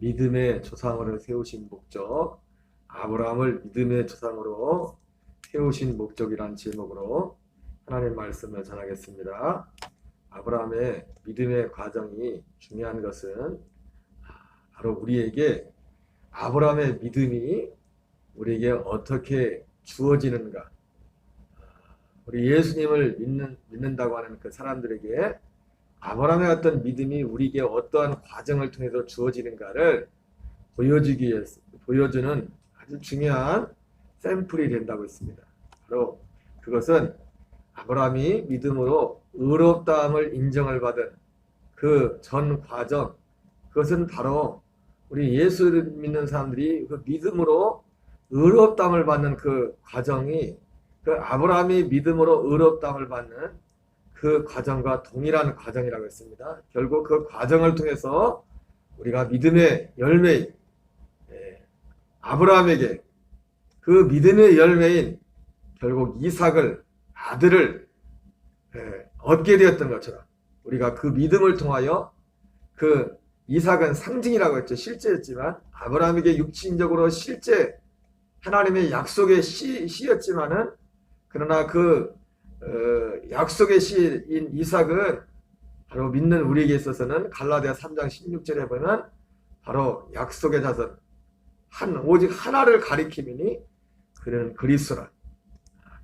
믿음의 조상으로 세우신 목적, 아브라함을 믿음의 조상으로 세우신 목적이란 제목으로 하나님의 말씀을 전하겠습니다. 아브라함의 믿음의 과정이 중요한 것은 바로 우리에게 아브라함의 믿음이 우리에게 어떻게 주어지는가, 우리 예수님을 믿는다고 하는 그 사람들에게 아브라함의 어떤 믿음이 우리에게 어떠한 과정을 통해서 주어지는가를 보여주는 아주 중요한 샘플이 된다고 했습니다. 바로 그것은 아브라함이 믿음으로 의롭다함을 인정을 받은 그 전 과정, 그것은 바로 우리 예수를 믿는 사람들이 그 믿음으로 의롭다함을 받는 그 과정이, 그 아브라함이 믿음으로 의롭다함을 받는 그 과정과 동일한 과정이라고 했습니다. 결국 그 과정을 통해서 우리가 믿음의 열매인 아브라함에게 그 믿음의 열매인 결국 이삭을, 아들을 얻게 되었던 것처럼 우리가 그 믿음을 통하여, 그 이삭은 상징이라고 했죠. 실제였지만 아브라함에게 육신적으로 실제 하나님의 약속의 씨였지만은, 그러나 그 약속의 씨인 이삭은 바로 믿는 우리에게 있어서는 갈라디아 3장 16절에 보면 바로 약속의 자손, 오직 하나를 가리킴이니 그는 그리스도라.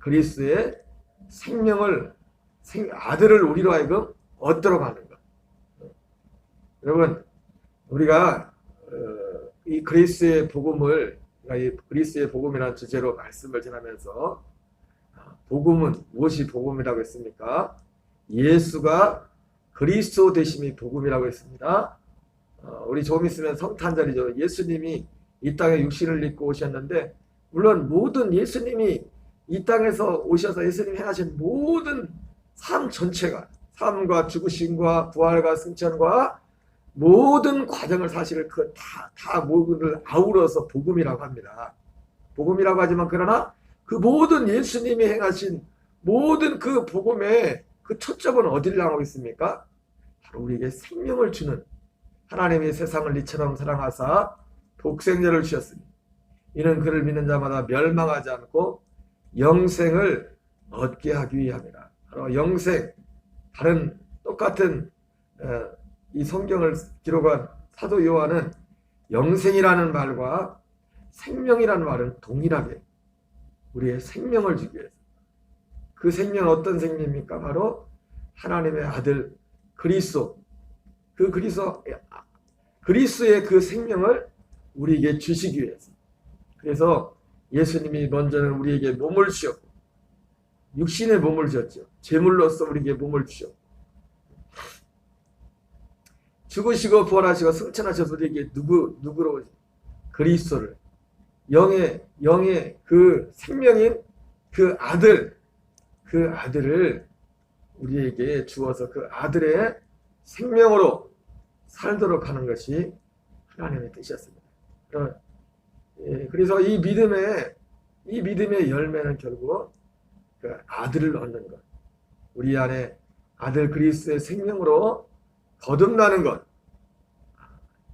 그리스도의 생명을, 아들을 우리로 하여금 얻도록 하는 것. 여러분, 우리가 이 그리스도의 복음을, 이 그리스도의 복음이라는 주제로 말씀을 전하면서, 복음은 무엇이 복음이라고 했습니까? 예수가 그리스도 되심이 복음이라고 했습니다. 우리 조금 있으면 성탄절이죠. 예수님이 이 땅에 육신을 입고 오셨는데, 물론 모든 예수님이 이 땅에서 오셔서 예수님이 행하신 모든 삶 전체가, 삶과 죽으심과 부활과 승천과 모든 과정을 사실 다 모두를 아우러서 복음이라고 합니다. 복음이라고 하지만, 그러나 그 모든 예수님이 행하신 모든 그 복음의 그 초점은 어디를 향하고 있습니까? 바로 우리에게 생명을 주는, 하나님이 세상을 이처럼 사랑하사 독생자를 주셨으니 이는 그를 믿는 자마다 멸망하지 않고 영생을 얻게 하기 위함이라. 바로 영생, 다른 똑같은 이 성경을 기록한 사도 요한은 영생이라는 말과 생명이라는 말은 동일하게 우리의 생명을 주기 위해서, 그 생명은 어떤 생명입니까? 바로 하나님의 아들 그리스도, 그 그리스도의 그 생명을 우리에게 주시기 위해서. 그래서 예수님이 먼저는 우리에게 몸을 주셨고, 육신의 몸을 주셨죠. 제물로서 우리에게 몸을 주셨고, 죽으시고 부활하시고 승천하셔서 우리에게 누구로? 그리스도를, 영의 그 생명인 그 아들을 우리에게 주어서 그 아들의 생명으로 살도록 하는 것이 하나님의 뜻이었습니다. 그래서 이 믿음의 열매는 결국 그 아들을 얻는 것, 우리 안에 아들 그리스도의 생명으로 거듭나는 것,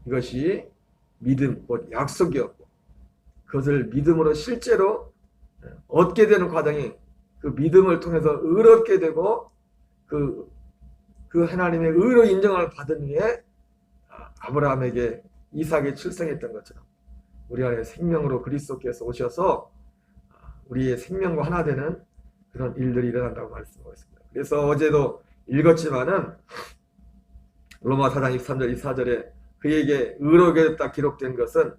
이것이 믿음, 곧 약속이었고, 그것을 믿음으로 실제로 얻게 되는 과정이, 그 믿음을 통해서 의롭게 되고 그 하나님의 의로 인정을 받은 후에 아브라함에게 이삭이 출생했던 것처럼 우리 안에 생명으로 그리스도께서 오셔서 우리의 생명과 하나 되는 그런 일들이 일어난다고 말씀하고 있습니다. 그래서 어제도 읽었지만은 로마 4장 23절 24절에 그에게 의롭게 됐다 기록된 것은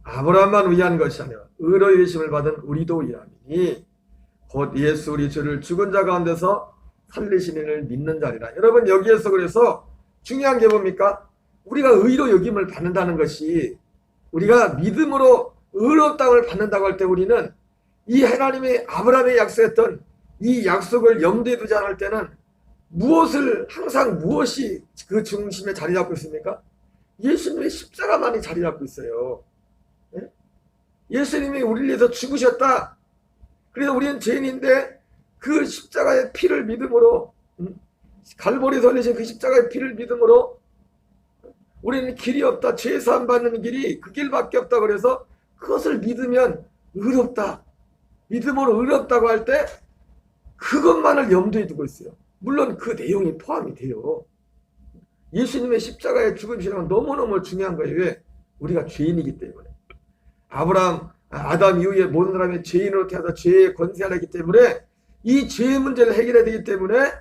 아브라함만 위한 것이 아니라 의로 여기심을 받은 우리도 위함이니 곧 예수 우리 주를 죽은 자 가운데서 살리신 이를 믿는 자리라. 여러분, 여기에서 그래서 중요한 게 뭡니까? 우리가 의로 여김을 받는다는 것이, 우리가 믿음으로 의롭다함을 받는다고 할 때 우리는 이 하나님의 아브라함에 약속했던 이 약속을 염두에 두지 않을 때는 항상 무엇이 그 중심에 자리 잡고 있습니까? 예수님의 십자가만이 자리 잡고 있어요. 예수님이 우리를 위해서 죽으셨다. 그래서 우리는 죄인인데 그 십자가의 피를 믿음으로, 갈보리에서 흘리신 그 십자가의 피를 믿음으로 우리는 길이 없다. 죄 사함 받는 길이 그 길밖에 없다. 그래서 그것을 믿으면 의롭다. 믿음으로 의롭다고 할 때 그것만을 염두에 두고 있어요. 물론 그 내용이 포함이 돼요. 예수님의 십자가의 죽음이란 너무너무 중요한 거예요. 왜? 우리가 죄인이기 때문에. 아담 이후에 모든 사람이 죄인으로 태어나서 죄의 권세를 했기 때문에 이 죄의 문제를 해결해야 되기 때문에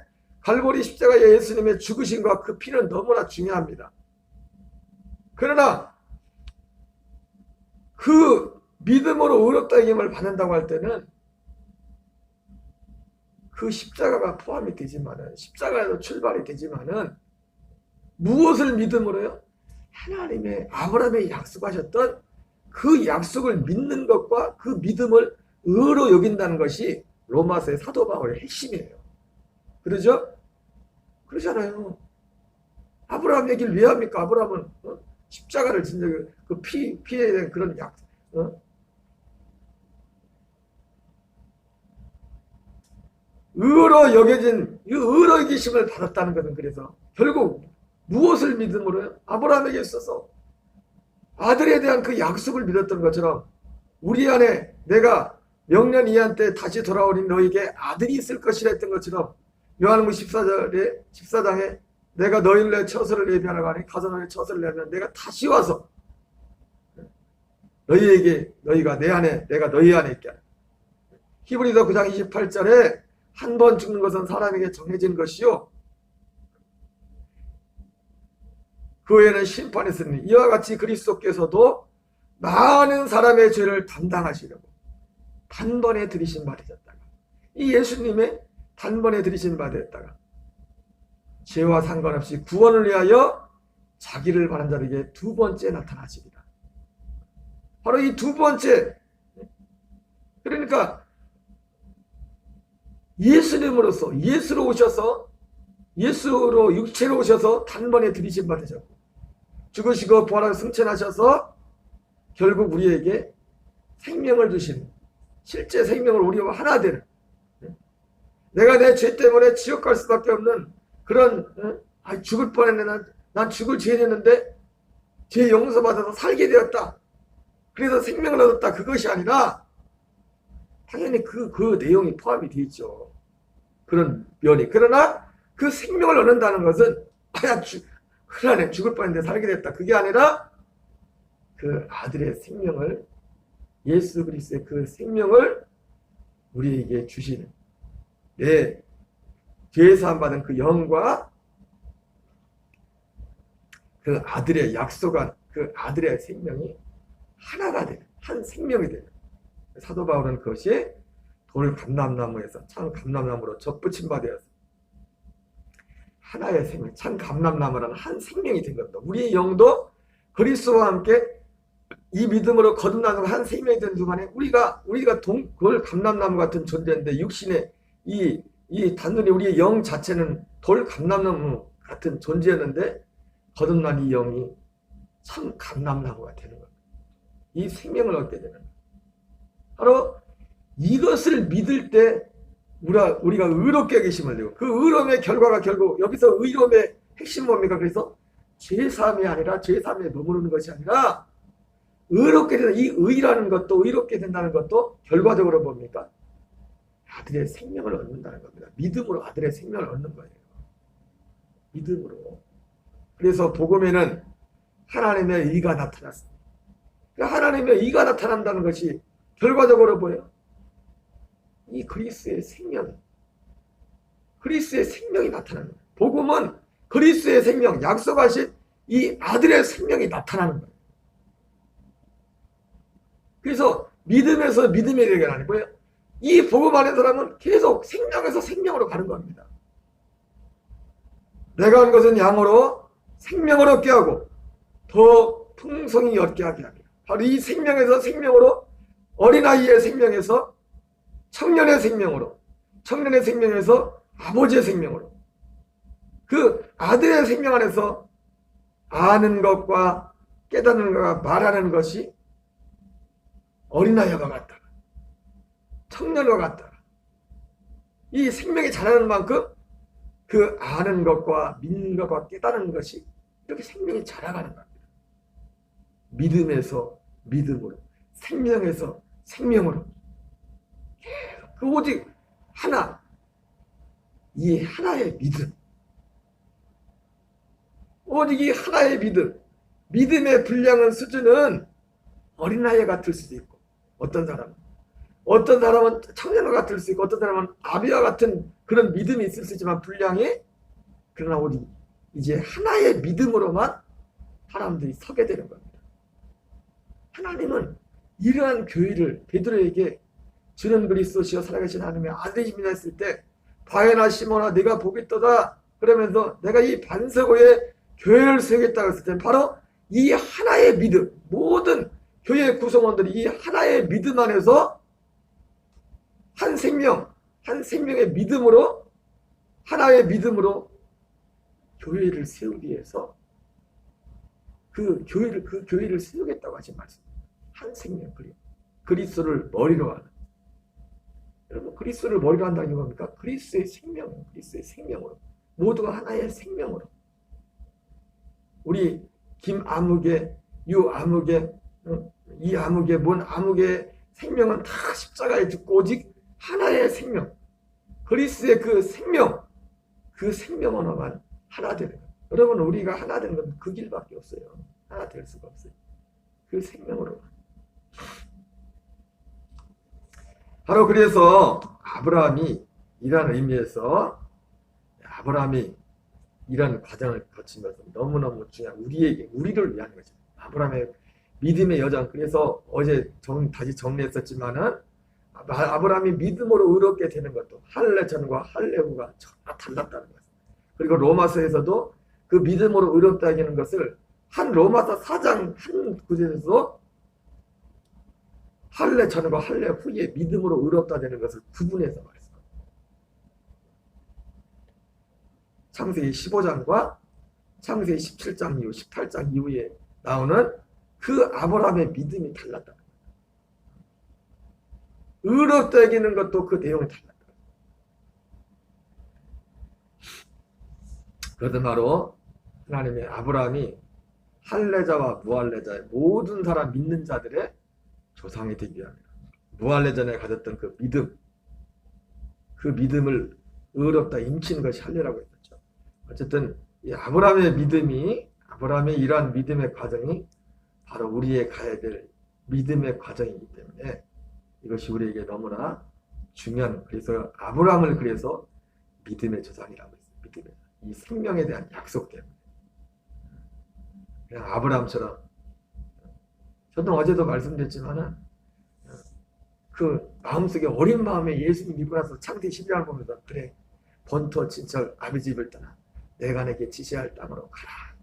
갈보리 십자가의 예수님의 죽으심과 그 피는 너무나 중요합니다. 그러나 그 믿음으로 의롭다의 힘을 받는다고 할 때는 그 십자가가 포함이 되지만은, 십자가에서 출발이 되지만은 무엇을 믿음으로요? 하나님의 아브라함의 약속하셨던 그 약속을 믿는 것과 그 믿음을 의로 여긴다는 것이 로마서의 사도 바울의 핵심이에요. 그러죠? 그러잖아요. 아브라함 얘기를 왜 합니까? 아브라함은 십자가를 진짜 그 피에 대한 그런 의로 여겨진 이 의로 여기심을 받았다는 것은 그래서 결국 무엇을 믿음으로요? 아브라함에게 있어서 아들에 대한 그 약속을 믿었던 것처럼 우리 안에 내가 명년 이한 때 다시 돌아오는 너에게 아들이 있을 것이라 했던 것처럼 요한복음 14장에 내가 너희를 내 처소를 예비하라고 하니 가서 너희 처소를 내면 내가 다시 와서 너희가 내 안에 내가 너희 안에 있게 하라. 히브리서 9장 28절에 한 번 죽는 것은 사람에게 정해진 것이요 그 후에는 심판이 있으니 이와 같이 그리스도께서도 많은 사람의 죄를 담당하시려고 단번에 들이신 바 되셨다가 이 예수님의 단번에 들이신 바 되었다가 죄와 상관없이 구원을 위하여 자기를 바란 자에게 두 번째 나타나시리라. 바로 이 두 번째, 그러니까 예수님으로서 예수로 오셔서 예수로 육체로 오셔서 단번에 들이신 바 되셨고 죽으시고 부활하고 승천하셔서 결국 우리에게 생명을 주시는 실제 생명을 우리와 하나 되는 내가 내 죄 때문에 지옥 갈 수밖에 없는 그런 죽을 뻔했네 난 죽을 죄였는데 죄 용서받아서 살게 되었다. 그래서 생명을 얻었다. 그것이 아니라 당연히 그 내용이 포함이 되어 있죠. 그런 면이. 그러나 그 생명을 얻는다는 것은 큰일 죽을 뻔했는데 살게 됐다. 그게 아니라 그 아들의 생명을 예수 그리스도의 그 생명을 우리에게 주시는 내 죄사함 받은 그 영과 그 아들의 약속한 그 아들의 생명이 하나가 되는 한 생명이 되는 사도 바울은 그것이 돌 감람나무에서 참 감람나무로 접붙임 바 되어서 하나의 생명, 참 감람나무라는 한 생명이 된 겁니다. 우리의 영도 그리스도와 함께 이 믿음으로 거듭나는 한 생명이 된 순간에 우리가 돌 감람나무 같은 존재인데 육신의 이 단순히 우리의 영 자체는 돌 감람나무 같은 존재였는데 거듭난 이 영이 참 감람나무가 되는 겁니다. 이 생명을 얻게 되는 겁니다. 바로 이것을 믿을 때 우리가 의롭게 계심을 되고 그 의로움의 결과가 결국 여기서 의로움의 핵심 뭡니까? 그래서 죄사함이 아니라 죄사함에 머무르는 것이 아니라 의롭게 되는 이 의라는 것도 의롭게 된다는 것도 결과적으로 뭡니까? 아들의 생명을 얻는다는 겁니다. 믿음으로 아들의 생명을 얻는 거예요. 믿음으로. 그래서 복음에는 하나님의 의가 나타났습니다. 하나님의 의가 나타난다는 것이 결과적으로 뭐예요? 이 그리스도의 생명, 그리스도의 생명이 나타나는 거예요. 복음은 그리스도의 생명, 약속하신 이 아들의 생명이 나타나는 거예요. 그래서 믿음에서 믿음이 되게 아니고요. 이 복음 안에 사람은 계속 생명에서 생명으로 가는 겁니다. 내가 한 것은 양으로 생명을 얻게 하고 더 풍성히 얻게 하게 합니다. 바로 이 생명에서 생명으로 어린아이의 생명에서 청년의 생명으로 청년의 생명에서 아버지의 생명으로 그 아들의 생명 안에서 아는 것과 깨닫는 것과 말하는 것이 어린아이와 같다. 청년과 같다. 이 생명이 자라는 만큼 그 아는 것과 믿는 것과 깨닫는 것이 이렇게 생명이 자라가는 겁니다. 믿음에서 믿음으로, 생명에서 생명으로. 그 오직 하나, 이 하나의 믿음. 오직 이 하나의 믿음. 믿음의 분량은 수준은 어린아이 같을 수도 있고, 어떤 사람은 청년과 같을 수 있고, 어떤 사람은 아비와 같은 그런 믿음이 있을 수 있지만 분량이, 그러나 오직 이제 하나의 믿음으로만 사람들이 서게 되는 겁니다. 하나님은 이러한 교회를 베드로에게 주는 그리스도시여 살아계신 하나님의 아들이십니다 했을 때, 바에나 시몬아 네가 보겠도다 그러면서 내가 이 반석위에 교회를 세우겠다고 했을 때, 바로 이 하나의 믿음, 모든 교회 구성원들이 이 하나의 믿음 안에서 한 생명의 믿음으로, 하나의 믿음으로 교회를 세우기 위해서 그 교회를 세우겠다고 하신 말씀. 한 생명, 그리스도를 머리로 하는. 여러분, 그리스도를 머리로 한다는 게 뭡니까? 그리스도의 생명으로. 모두가 하나의 생명으로. 우리 김아무개, 유아무개, 이 아무개, 뭔 아무개 생명은 다 십자가에 죽고 오직 하나의 생명. 그리스도의 그 생명 하나만 하나 되는 거예요. 여러분, 우리가 하나 되는 건 그 길밖에 없어요. 하나 될 수가 없어요. 그 생명으로. 바로 그래서 아브라함이 이런 의미에서 아브라함이 이런 과정을 거치면서 너무너무 중요한 우리를 위한 거죠. 아브라함의 믿음의 여정. 그래서 어제 다시 정리했었지만은 아브라함이 믿음으로 의롭게 되는 것도 할례 전과 할례 후가 전혀 달랐다는 거예요. 그리고 로마서에서도 그 믿음으로 의롭다 하는 것을 한 로마서 4장 한 구절에서 할례 전과 할례 후에 믿음으로 의롭다 되는 것을 구분해서 말했습니다. 창세기 15장과 창세기 17장 이후 18장 이후에 나오는 그 아브라함의 믿음이 달랐다. 의롭다 여기는 것도 그 내용이 달랐다. 그것은 바로 하나님의 아브라함이 할례자와 무할례자의 모든 사람 믿는 자들의 조상이 되기 위함이다. 무할례전에 가졌던 그 믿음, 그 믿음을 의롭다 임치는 것이 할례라고 했었죠. 어쨌든 이 아브라함의 이러한 믿음의 과정이 바로 우리의 가야 될 믿음의 과정이기 때문에 이것이 우리에게 너무나 중요한, 그래서 아브라함을 그래서 믿음의 조상이라고 했어요. 이 생명에 대한 약속 때문에. 그냥 아브라함처럼, 저도 어제도 말씀드렸지만은 그 마음속에 어린 마음에 예수님 믿고 나서 창세기 11장을 보면서, 그래 본토 친척 아비 집을 떠나 내가 내게 지시할 땅으로 가라.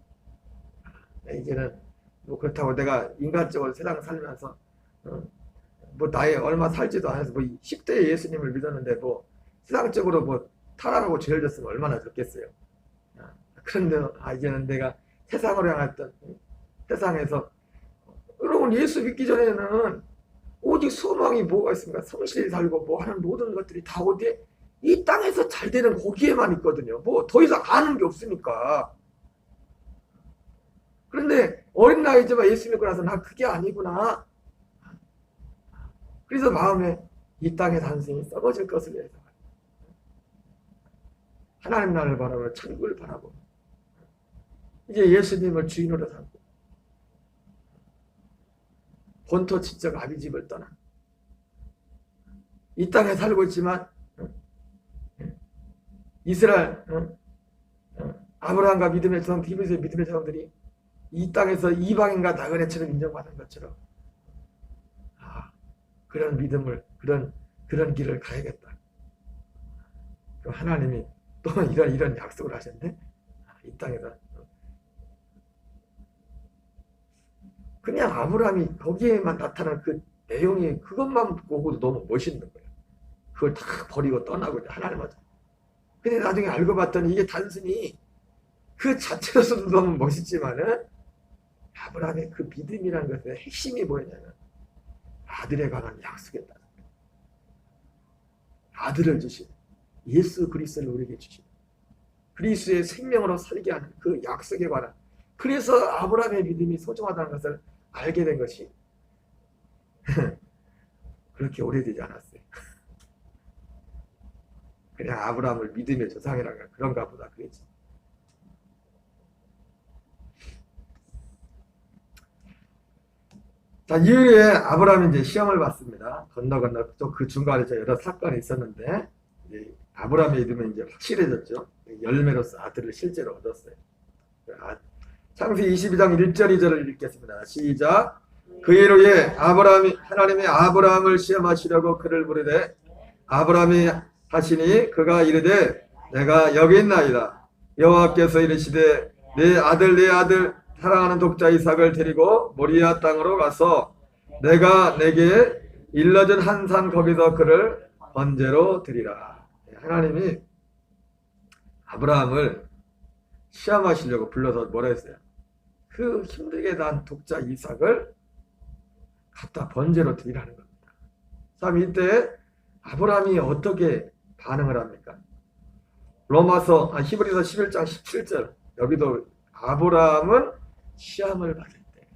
이제는 뭐 그렇다고 내가 인간적으로 세상을 살면서 뭐 나이 얼마 살지도 않아서 뭐 10대에 예수님을 믿었는데 뭐 세상적으로 뭐 타락하고 죄를 졌으면 얼마나 좋겠어요. 그런데 이제는 내가 세상으로 향했던, 세상에서, 여러분 예수 믿기 전에는 오직 소망이 뭐가 있습니까? 성실히 살고 뭐 하는 모든 것들이 다 어디에? 이 땅에서 잘 되는 거기에만 있거든요. 뭐 더 이상 아는 게 없으니까. 그런데 어린 나이지만 예수 믿고 나서 나 그게 아니구나. 그래서 마음에 이 땅의 단순히 썩어질 것을 위해서 하나님 나라를 바라보고 천국을 바라보고 이제 예수님을 주인으로 삼고 본토 친척 아비 집을 떠나 이 땅에 살고 있지만 이스라엘 아브라함과 믿음의 조상 디브스의 믿음의 조상들이 이 땅에서 이방인과 나그네처럼 인정받은 것처럼 그런 믿음을 그런 길을 가야겠다. 하나님이 또 이런 약속을 하셨는데 이 땅에서 그냥 아브라함이 거기에만 나타난 그 내용이 그것만 보고도 너무 멋있는 거예요. 그걸 다 버리고 떠나고 하나님한테. 근데 나중에 알고 봤더니 이게 단순히 그 자체로서도 너무 멋있지만은 아브라함의 그 믿음이라는 것의 핵심이 뭐였냐면 아들에 관한 약속이었다. 아들을 주신 예수 그리스도를 우리에게 주신 그리스도의 생명으로 살게 하는 그 약속에 관한 그래서 아브라함의 믿음이 소중하다는 것을 알게 된 것이 그렇게 오래되지 않았어요. 그냥 아브라함을 믿음의 조상이라가 그런가 보다 그랬지. 자, 이후에 아브라함이 이제 시험을 받습니다. 건너 또 그 중간에 여러 사건이 있었는데 이제 아브라함의 믿음은 이제 확실해졌죠. 열매로서 아들을 실제로 얻었어요. 창세기 22장 1절 2절을 읽겠습니다. 시작. 그 이후에 아브라함이 하나님이 아브라함을 시험하시려고 그를 부르되 아브라함이 하시니 그가 이르되 내가 여기 있나이다. 여호와께서 이르시되 내 아들 사랑하는 독자 이삭을 데리고 모리아 땅으로 가서 내가 내게 일러준 한 산 거기서 그를 번제로 드리라. 하나님이 아브라함을 시험하시려고 불러서 뭐라 했어요? 그 힘들게 난 독자 이삭을 갖다 번제로 드리라는 겁니다. 자, 이때 아브라함이 어떻게 반응을 합니까? 히브리서 11장 17절 여기도 아브라함은 시험을 받을 때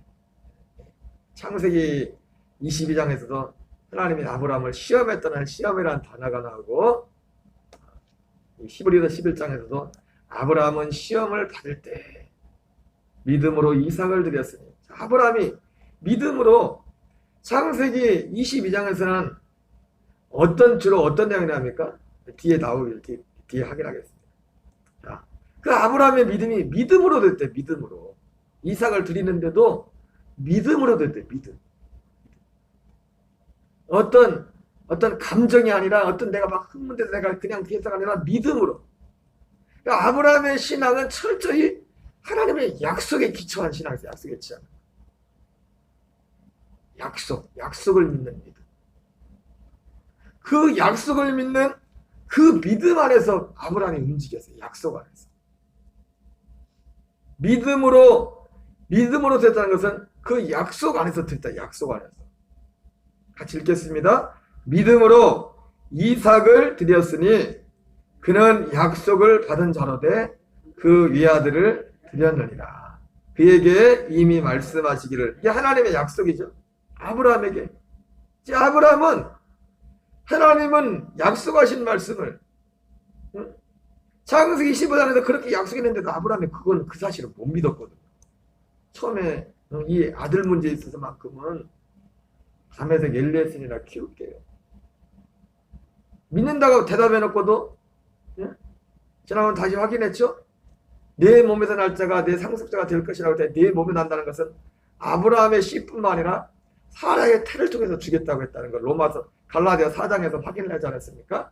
창세기 22장에서도 하나님이 아브라함을 시험했다는 시험이라는 단어가 나오고 히브리서 11장에서도 아브라함은 시험을 받을 때 믿음으로 이삭을 드렸으니 아브라함이 믿음으로 창세기 22장에서는 주로 어떤 내용이 나옵니까? 뒤에 확인하겠습니다. 자, 그 아브라함의 믿음이 믿음으로 됐대. 믿음으로 이삭을 드리는데도 믿음으로 됐대. 믿음. 어떤 감정이 아니라 내가 막 흥분돼서 내가 그냥 뒤에서가 아니라 믿음으로. 그러니까 아브라함의 신앙은 철저히 하나님의 약속에 기초한 신앙이었어요. 약속에 기초한. 약속을 믿는 믿음. 그 약속을 믿는 그 믿음 안에서 아브라함이 움직였어요. 약속 안에서. 믿음으로 됐다는 것은 그 약속 안에서 됐다. 약속 안에서. 같이 읽겠습니다. 믿음으로 이삭을 드렸으니 그는 약속을 받은 자로 돼 그 외아들을 드렸느니라. 그에게 이미 말씀하시기를. 이게 하나님의 약속이죠. 아브라함에게. 하나님은 약속하신 말씀을 창세기 15장에서 그렇게 약속했는데도 아브라함이 그 사실을 못 믿었거든요. 처음에 이 아들 문제에 있어서만큼은 담에색 엘리에스니라 키울게요. 믿는다고 대답해놓고도 지난번 다시 확인했죠. 내 몸에서 날 자가 내 상속자가 될 것이라고 할 때 내 몸에 난다는 것은 아브라함의 씨뿐만 아니라 사라의 태를 통해서 주겠다고 했다는 걸 갈라디아 4장에서 확인을 하지 않았습니까?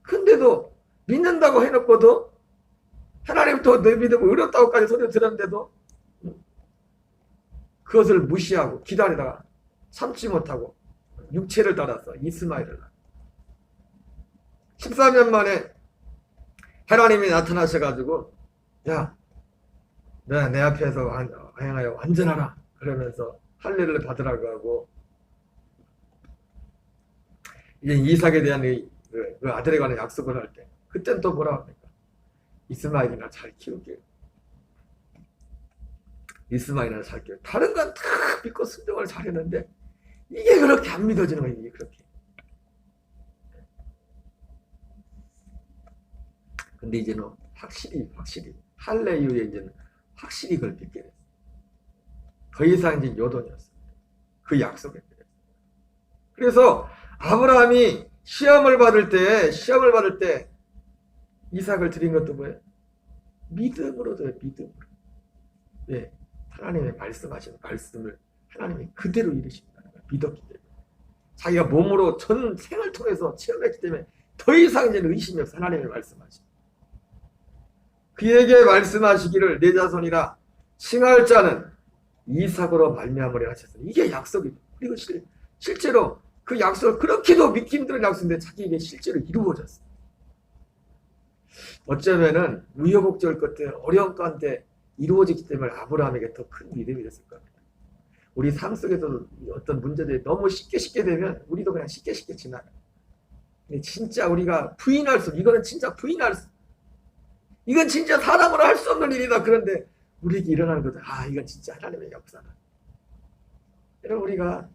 근데도 믿는다고 해놓고도 하나님부터 내 믿음 어렵다고까지 소리 들었는데도 그것을 무시하고 기다리다가 참지 못하고 육체를 따라서 이스마엘을 14년 만에 하나님이 나타나셔가지고 야, 내 앞에서 행하여 완전하라 그러면서 할례를 받으라고 하고 이제 이삭에 대한 그 아들에 관한 약속을 할 때 그땐 또 뭐라 합니까? 이스마엘이나 잘 키울게요. 이스마엘이나 잘 키울게요. 다른 건 다 믿고 순종을 잘했는데 이게 그렇게 안 믿어지는 거예요. 이게 그렇게. 근데 이제는 확실히 할례 이후에 이제는 확실히 그걸 믿게 됐어요. 더 이상 이제 요동이었어요. 그 약속에. 그래서 아브라함이 시험을 받을 때 이삭을 드린 것도 뭐예요? 믿음으로 돼요. 믿음으로. 네, 하나님의 말씀하신 말씀을 하나님이 그대로 이루신다는 걸 믿었기 때문에 자기가 몸으로 전 생을 통해서 체험했기 때문에 더 이상 이제는 의심이 없어. 하나님의 말씀하신 그에게 말씀하시기를 내 자손이라 칭할 자는 이삭으로 말미암으리라 하셨어요. 이게 약속이죠. 그리고 실제로 그 약속을 그렇게도 믿기 힘든 약속인데 자기에게 실제로 이루어졌어요. 어쩌면은 우여곡절 끝에 어려운 가운데 이루어지기 때문에 아브라함에게 더 큰 믿음이 됐을 겁니다. 우리 삶 속에서도 어떤 문제들이 너무 쉽게 되면 우리도 그냥 쉽게 지나가요. 근데 진짜 우리가 이거는 진짜 이건 진짜 사람으로 할 수 없는 일이다. 그런데 우리에게 일어나는 것들, 이건 진짜 하나님의 역사다. 여러분, 우리가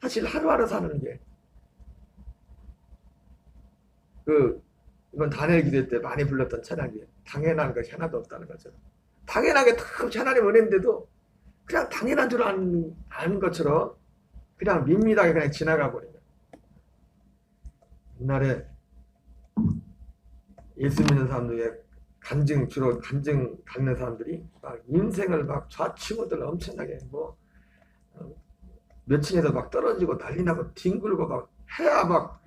사실 하루하루 사는 게 이번 다니엘 기도 때 많이 불렀던 찬양이 당연한 것이 하나도 없다는 거죠. 당연하게 다 하나님 은혜인데도 그냥 당연한 줄 아는 것처럼 그냥 밋밋하게 그냥 지나가 버린 거예요. 옛날에 예수 믿는 사람들의 주로 간증 갖는 사람들이 막 인생을 막 좌충우돌 엄청나게 몇 층에서 막 떨어지고 난리 나고 뒹굴고 막 해야 막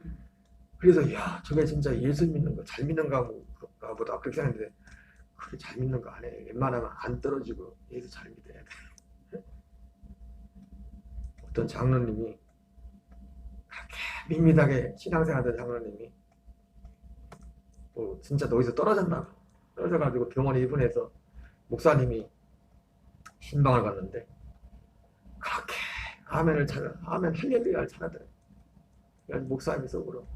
그래서 야 저게 진짜 예수 믿는 거 잘 믿는가 보다 그렇게 생각했는데 그렇게 잘 믿는 거 아니에요. 웬만하면 안 떨어지고 예수 잘 믿어야 돼. 어떤 장로님이 그렇게 밋밋하게 신앙생활하던 장로님이 진짜 너기서 떨어져가지고 병원에 입원해서 목사님이 신방을 갔는데 그렇게 아멘 할렐루야를 잘하더래요. 그래서 목사님이 속으로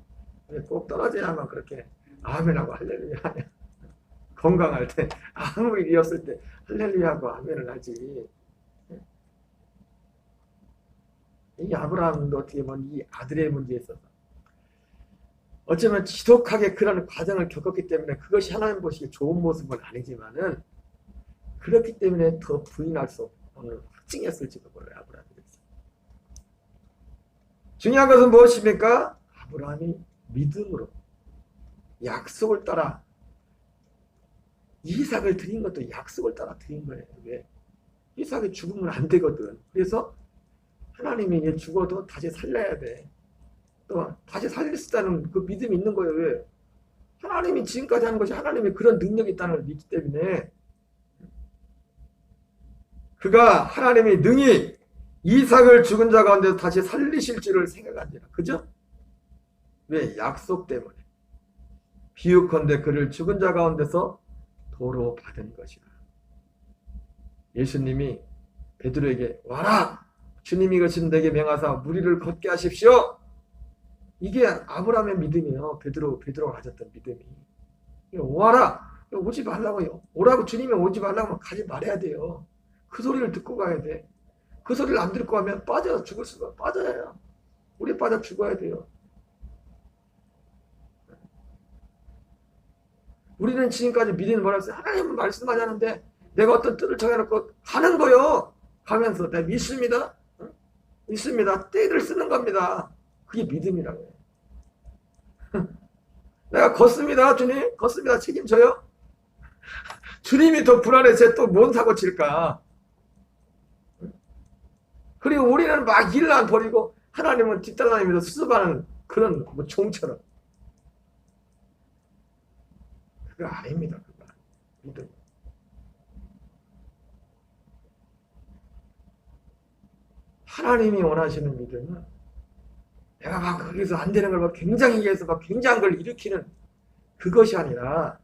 꼭 떨어져야만 그렇게 아멘하고 할렐루야 하냐. 건강할 때 아무 일이 없을 때 할렐루야하고 아멘을 하지. 이 아브라함도 어떻게 보면 이 아들의 문제에 있어서 어쩌면 지독하게 그런 과정을 겪었기 때문에 그것이 하나님 보시기에 좋은 모습은 아니지만은 그렇기 때문에 더 부인할 수 없는 확증이었을지도 몰라요. 아브라함이. 중요한 것은 무엇입니까? 아브라함이 믿음으로 약속을 따라 이삭을 드린 것도 약속을 따라 드린 거예요. 왜? 이삭이 죽으면 안 되거든. 그래서 하나님이 얘 죽어도 다시 살려야 돼. 또 다시 살릴 수 있다는 그 믿음이 있는 거예요. 왜? 하나님이 지금까지 하는 것이 하나님의 그런 능력이 있다는 걸 믿기 때문에 그가 하나님이 능히 이삭을 죽은 자 가운데서 다시 살리실 줄을 생각하니라. 그죠? 왜? 약속 때문에. 비유컨대 그를 죽은 자 가운데서 도로 받은 것이라. 예수님이 베드로에게 와라! 주님이 이것은 내게 명하사 무리를 걷게 하십시오. 이게 아브라함의 믿음이에요. 베드로가 가졌던 믿음이. 와라! 오지 말라고요. 오라고 주님이 오지 말라고 하면 가지 말아야 돼요. 그 소리를 듣고 가야 돼. 그 소리를 안 듣고 하면 죽을 수가 빠져요. 우리 빠져 죽어야 돼요. 우리는 지금까지 믿음을 뭐라 했어요? 하나님은 말씀하지 않는데 내가 어떤 뜻을 정해놓고 가는 거요. 가면서 내가 믿습니다. 믿습니다. 때를 쓰는 겁니다. 그게 믿음이라고 해요. 내가 걷습니다. 주님. 걷습니다. 책임져요. 주님이 더 불안해서 또 뭔 사고 칠까. 그리고 우리는 막 일을 안 버리고 하나님은 뒷따라다니면서 수습하는 그런 종처럼. 그거 아닙니다. 그거 믿음. 하나님이 원하시는 믿음은 내가 막 거기서 안 되는 걸 막 굉장히 해서 막 굉장한 걸 일으키는 그것이 아니라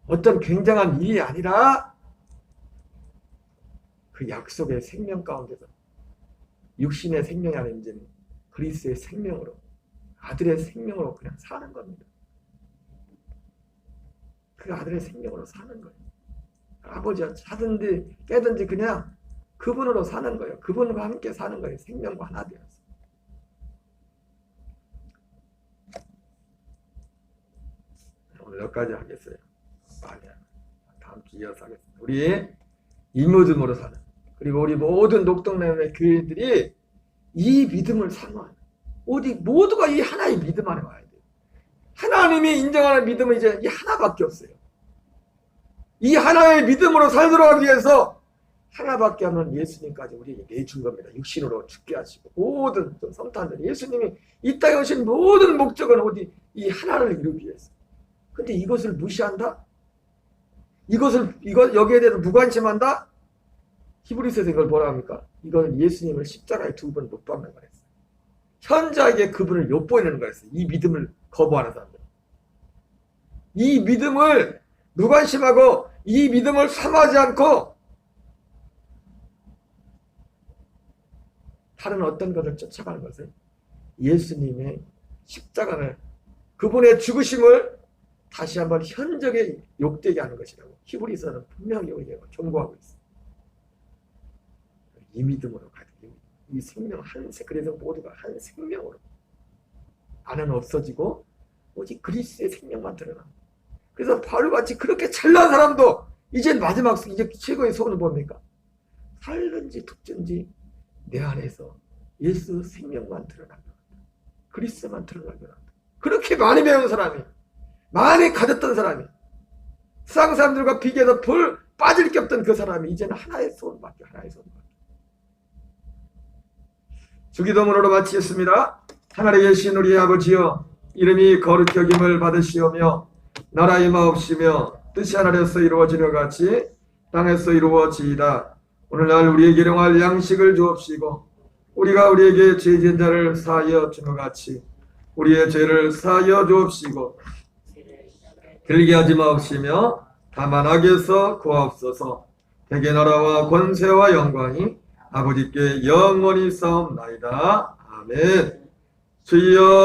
어떤 굉장한 일이 아니라 그 약속의 생명 가운데서 육신의 생명이 아닌 이제는 그리스도의 생명으로 아들의 생명으로 그냥 사는 겁니다. 그 아들의 생명으로 사는 거예요. 아버지와 자든지 깨든지 그냥 그분으로 사는 거예요. 그분과 함께 사는 거예요. 생명과 하나 되어서. 오늘 여기까지 하겠어요. 아니야. 다음 주 이어서 하겠습니다. 우리 이 믿음으로 사는 그리고 우리 모든 녹동네의 교회들이 이 믿음을 사모하는 어디 모두가 이 하나의 믿음 안에 와야 돼요. 하나님이 인정하는 믿음은 이제 이 하나밖에 없어요. 이 하나의 믿음으로 살도록 하기 위해서 하나밖에 없는 예수님까지 우리에게 내준 겁니다. 육신으로 죽게 하시고 모든 성탄들 예수님이 이 땅에 오신 모든 목적은 어디 이 하나를 이루기 위해서. 근데 이것을 무시한다? 여기에 대해서 무관심한다? 히브리서에서 이걸 뭐라 합니까? 이건 예수님을 십자가에 2번 못 박는 거랬어요. 현자에게 그분을 엿보이는 거였어요. 이 믿음을 거부하는 사람들. 이 믿음을 무관심하고 이 믿음을 삼하지 않고 다른 어떤 것을 쫓아가는 것은 예수님의 십자가를 그분의 죽으심을 다시 한번 현적에 욕되게 하는 것이라고 히브리서는 분명히 우리에게 경고하고 있어요. 이 믿음으로 가지고 이 생명 그래서 모두가 한 생명으로 나는 없어지고 오직 그리스도의 생명만 드러나. 그래서 바울같이 그렇게 잘난 사람도 이제 마지막 이제 최고의 소원은 뭡니까? 살든지 죽든지 내 안에서 예수 생명만 드러나게 한다. 그리스도만 드러나게 한다. 그렇게 많이 배운 사람이, 많이 가졌던 사람이, 세상 사람들과 비교해서 빠질 게 없던 그 사람이 이제는 하나의 소원밖에. 주기도문으로 마치겠습니다. 하늘에 계신 우리 아버지여, 이름이 거룩히 여김을 받으시오며 나라 임하옵시며 뜻이 하늘에서 이루어지려 같이 땅에서 이루어지이다. 오늘날 우리에게 일용할 양식을 주옵시고 우리가 우리에게 죄 지은 자를 사하여 준 것 같이 우리의 죄를 사하여 주옵시고 들게 하지 마옵시며 다만 악에서 구하옵소서. 대개 나라와 권세와 영광이 아버지께 영원히 싸움나이다. 아멘. 주여